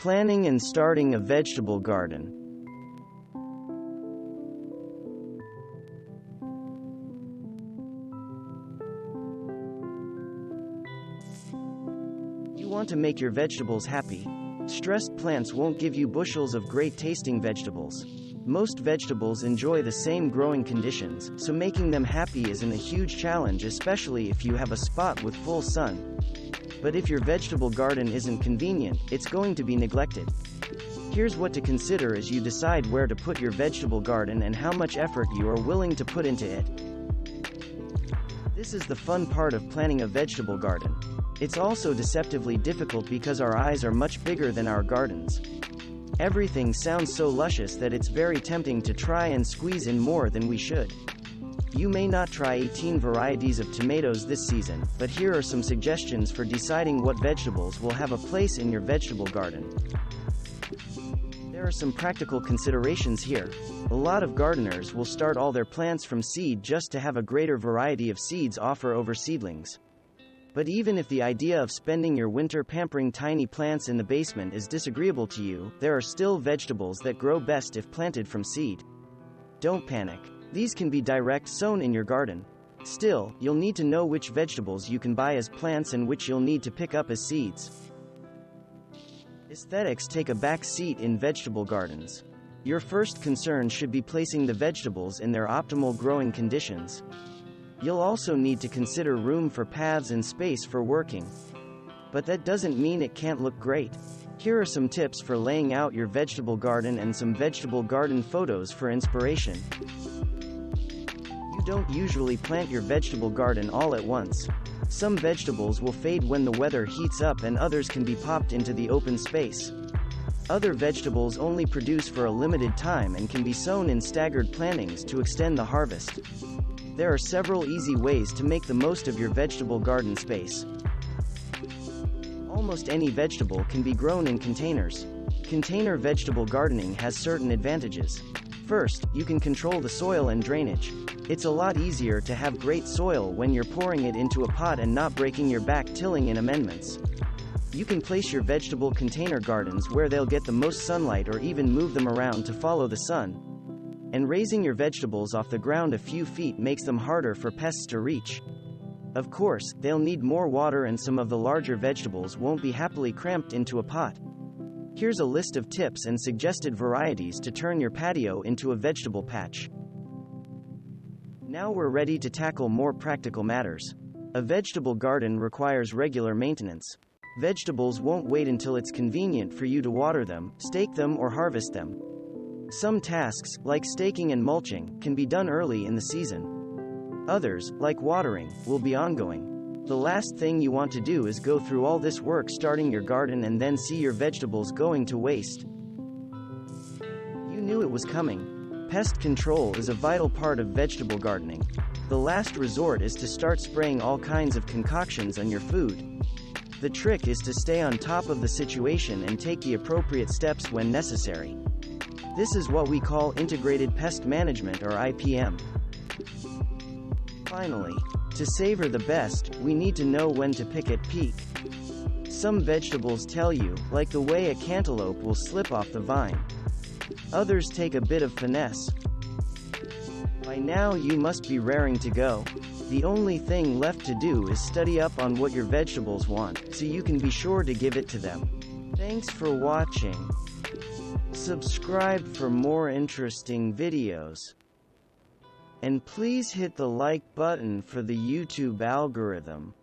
Planning and starting a vegetable garden. You want to make your vegetables happy? Stressed plants won't give you bushels of great-tasting vegetables. Most vegetables enjoy the same growing conditions, so making them happy isn't a huge challenge, especially if you have a spot with full sun. But if your vegetable garden isn't convenient, it's going to be neglected. Here's what to consider as you decide where to put your vegetable garden and how much effort you are willing to put into it. This is the fun part of planning a vegetable garden. It's also deceptively difficult because our eyes are much bigger than our gardens. Everything sounds so luscious that it's very tempting to try and squeeze in more than we should. You may not try 18 varieties of tomatoes this season, but here are some suggestions for deciding what vegetables will have a place in your vegetable garden. There are some practical considerations here. A lot of gardeners will start all their plants from seed just to have a greater variety of seeds offer over seedlings. But even if the idea of spending your winter pampering tiny plants in the basement is disagreeable to you, there are still vegetables that grow best if planted from seed. Don't panic. These can be direct sown in your garden. Still, you'll need to know which vegetables you can buy as plants and which you'll need to pick up as seeds. Aesthetics take a back seat in vegetable gardens. Your first concern should be placing the vegetables in their optimal growing conditions. You'll also need to consider room for paths and space for working. But that doesn't mean it can't look great. Here are some tips for laying out your vegetable garden and some vegetable garden photos for inspiration. You don't usually plant your vegetable garden all at once. Some vegetables will fade when the weather heats up and others can be popped into the open space. Other vegetables only produce for a limited time and can be sown in staggered plantings to extend the harvest. There are several easy ways to make the most of your vegetable garden space. Almost any vegetable can be grown in containers. Container vegetable gardening has certain advantages. First, you can control the soil and drainage. It's a lot easier to have great soil when you're pouring it into a pot and not breaking your back tilling in amendments. You can place your vegetable container gardens where they'll get the most sunlight or even move them around to follow the sun. And raising your vegetables off the ground a few feet makes them harder for pests to reach. Of course, they'll need more water and some of the larger vegetables won't be happily cramped into a pot. Here's a list of tips and suggested varieties to turn your patio into a vegetable patch. Now we're ready to tackle more practical matters. A vegetable garden requires regular maintenance. Vegetables won't wait until it's convenient for you to water them, stake them, or harvest them. Some tasks, like staking and mulching, can be done early in the season. Others, like watering, will be ongoing. The last thing you want to do is go through all this work starting your garden and then see your vegetables going to waste. You knew it was coming. Pest control is a vital part of vegetable gardening. The last resort is to start spraying all kinds of concoctions on your food. The trick is to stay on top of the situation and take the appropriate steps when necessary. This is what we call integrated pest management, or IPM. Finally, to savor the best, we need to know when to pick at peak. Some vegetables tell you, like the way a cantaloupe will slip off the vine. Others take a bit of finesse. By now you must be raring to go. The only thing left to do is study up on what your vegetables want, so you can be sure to give it to them. Thanks for watching. Subscribe for more interesting videos. And please hit the like button for the YouTube algorithm.